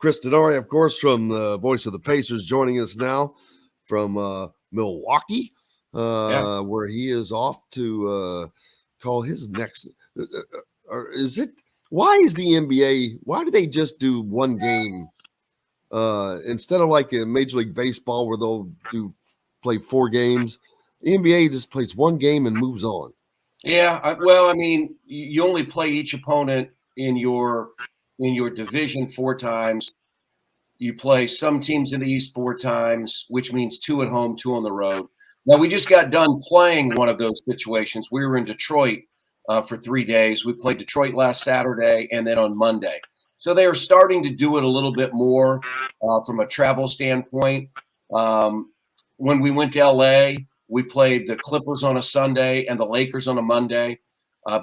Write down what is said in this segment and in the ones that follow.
Chris Denari, of course, from the Voice of the Pacers, joining us now from Milwaukee, where he is off to call his next. Or is it? Why is the NBA? Why do they just do one game instead of like a Major League Baseball where they'll play 4 games? The NBA just plays one game and moves on. Yeah, well, I mean, you only play each opponent in your division 4 times. You play some teams in the East 4 times, which means 2 at home, 2 on the road. Now, we just got done playing one of those situations. We were in Detroit for 3 days. We played Detroit last Saturday and then on Monday. So they are starting to do it a little bit more from a travel standpoint. When we went to L.A., we played the Clippers on a Sunday and the Lakers on a Monday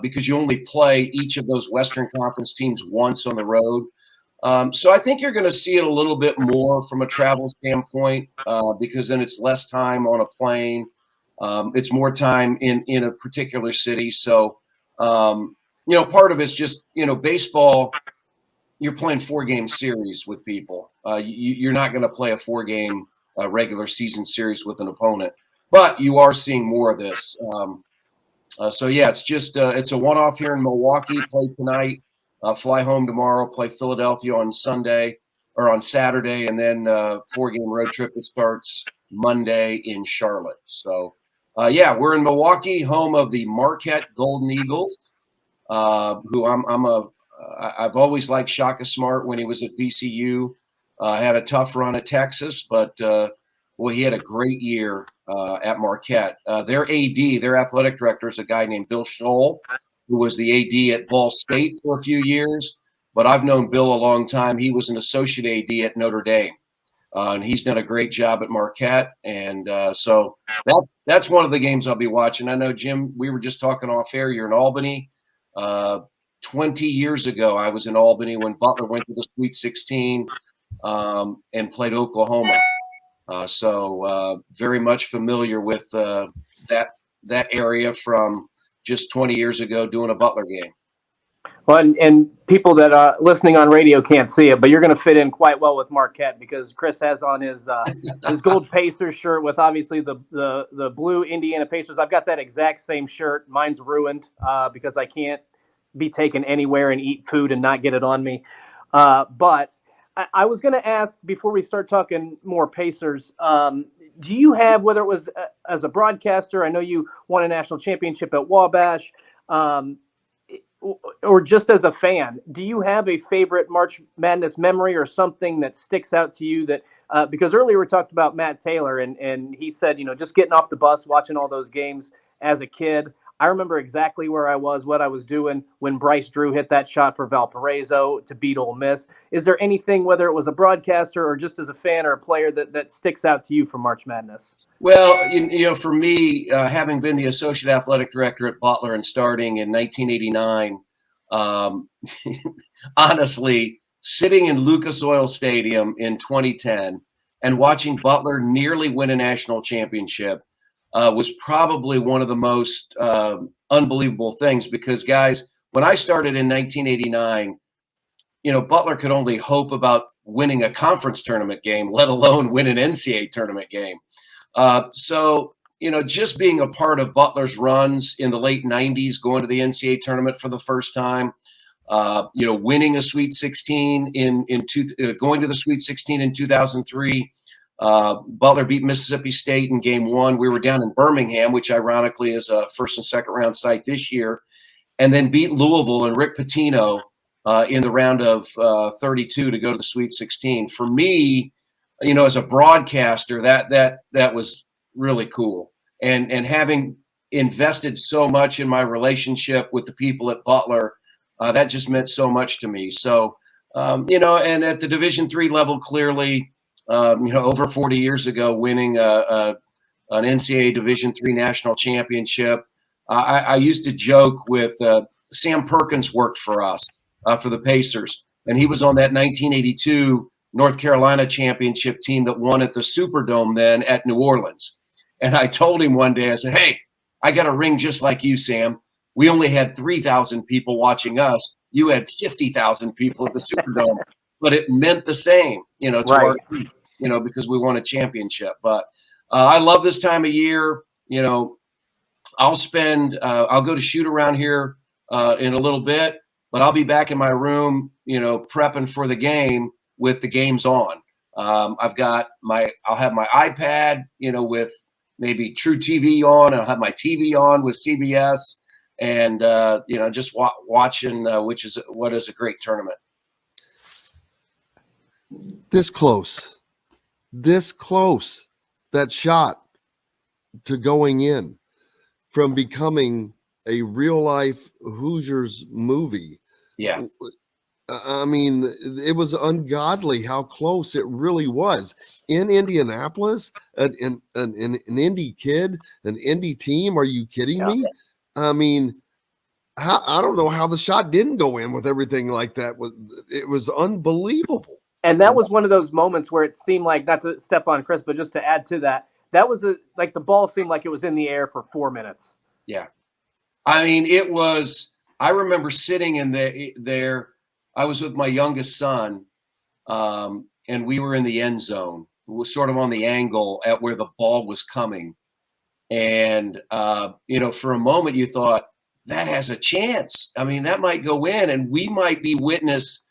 because you only play each of those Western Conference teams once on the road. So I think you're going to see it a little bit more from a travel standpoint because then it's less time on a plane. It's more time in a particular city. So, part of it's just, baseball, you're playing 4-game series with people. You're not going to play a 4-game regular season series with an opponent. But you are seeing more of this. It's just it's a one-off here in Milwaukee. Play tonight, fly home tomorrow, play Philadelphia on Sunday or on Saturday, and then 4-game road trip that starts Monday in Charlotte. So, we're in Milwaukee, home of the Marquette Golden Eagles, who I've always liked Shaka Smart when he was at VCU. Had a tough run at Texas, but he had a great year at Marquette. Their AD, their athletic director, is a guy named Bill Scholl, who was the AD at Ball State for a few years. But I've known Bill a long time. He was an associate AD at Notre Dame, and he's done a great job at Marquette. And so that's one of the games I'll be watching. I know, Jim, we were just talking off air. You're in Albany. 20 years ago, I was in Albany when Butler went to the Sweet 16 and played Oklahoma. So very much familiar with that area from just 20 years ago doing a Butler game. Well, and people that are listening on radio can't see it, but you're going to fit in quite well with Marquette because Chris has on his gold Pacers shirt with obviously the blue Indiana Pacers. I've got that exact same shirt. Mine's ruined because I can't be taken anywhere and eat food and not get it on me. But I was going to ask before we start talking more Pacers, do you have, whether it was as a broadcaster, I know you won a national championship at Wabash, or just as a fan, do you have a favorite March Madness memory or something that sticks out to you that, because earlier we talked about Matt Taylor and he said, just getting off the bus, watching all those games as a kid. I remember exactly where I was, what I was doing when Bryce Drew hit that shot for Valparaiso to beat Ole Miss. Is there anything, whether it was a broadcaster or just as a fan or a player, that sticks out to you from March Madness? Well, for me, having been the associate athletic director at Butler and starting in 1989, honestly, sitting in Lucas Oil Stadium in 2010 and watching Butler nearly win a national championship was probably one of the most unbelievable things because, guys, when I started in 1989, Butler could only hope about winning a conference tournament game, let alone win an NCAA tournament game. So, just being a part of Butler's runs in the late 90s, going to the NCAA tournament for the first time, winning a Sweet 16 going to the Sweet 16 in 2003. Butler beat Mississippi State in game 1. We were down in Birmingham, which ironically is a first and second round site this year, and then beat Louisville and Rick Pitino in the round of 32 to go to the Sweet 16. For me, as a broadcaster, that was really cool. And having invested so much in my relationship with the people at Butler, that just meant so much to me. So, and at the Division III level, clearly, over 40 years ago, winning an NCAA Division III national championship. I used to joke with Sam Perkins worked for us for the Pacers, and he was on that 1982 North Carolina championship team that won at the Superdome then at New Orleans. And I told him one day, I said, "Hey, I got a ring just like you, Sam. We only had 3,000 people watching us. You had 50,000 people at the Superdome." but it meant the same, to Right. our team, because we won a championship. But I love this time of year. I'll go to shoot around here in a little bit, but I'll be back in my room, prepping for the game with the games on. I'll have my iPad, with maybe True TV on, and I'll have my TV on with CBS, and just watching, what is a great tournament. This close, that shot to going in from becoming a real life Hoosiers movie. Yeah. I mean, it was ungodly how close it really was in Indianapolis. An Indy kid, an Indy team. Are you kidding me? I mean, I don't know how the shot didn't go in with everything like that. It was unbelievable. And that was one of those moments where it seemed like, not to step on Chris, but just to add to that, that was like the ball seemed like it was in the air for 4 minutes. Yeah. I mean, I remember sitting in there. I was with my youngest son, and we were in the end zone. It was sort of on the angle at where the ball was coming. And, for a moment you thought, that has a chance. I mean, that might go in, and we might be witness,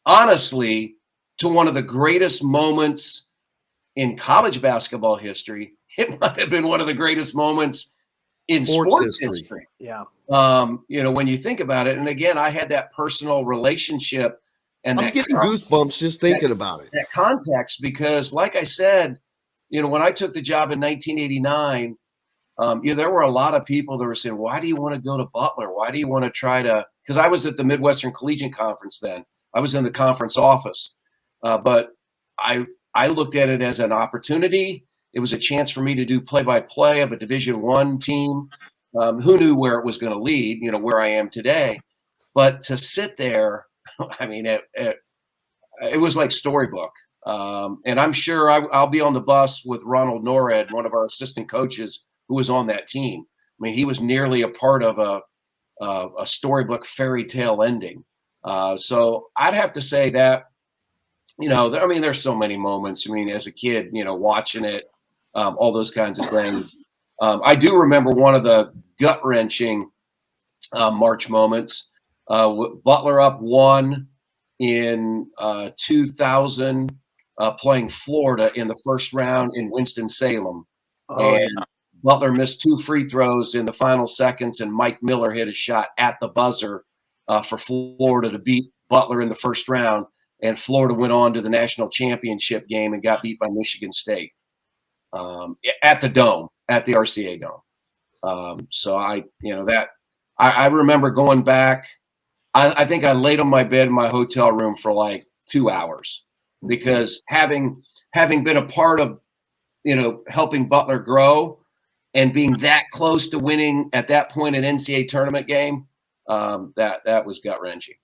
honestly, to one of the greatest moments in college basketball history. It might have been one of the greatest moments in sports history. Yeah. When you think about it, and again, I had that personal relationship, and I'm getting goosebumps just thinking about it. That context, because like I said, when I took the job in 1989, there were a lot of people that were saying, why do you want to go to Butler? Why do you want to try to, because I was at the Midwestern Collegiate Conference then. I was in the conference office, but I looked at it as an opportunity. It was a chance for me to do play-by-play of a Division I team. Who knew where it was going to lead, where I am today. But to sit there, I mean, it was like storybook. And I'm sure I'll be on the bus with Ronald Norred, one of our assistant coaches who was on that team. I mean, he was nearly a part of a storybook fairy tale ending. So I'd have to say that, I mean, there's so many moments. I mean, as a kid, watching it, all those kinds of things. I do remember one of the gut-wrenching March moments. Butler up 1 in 2000, playing Florida in the first round in Winston-Salem. Butler missed 2 free throws in the final seconds, and Mike Miller hit a shot at the buzzer for Florida to beat Butler in the first round. And Florida went on to the national championship game and got beat by Michigan State at the Dome, at the RCA Dome. So I remember going back. I think I laid on my bed in my hotel room for like 2 hours, because having been a part of, helping Butler grow and being that close to winning at that point an NCAA tournament game, that was gut-wrenching.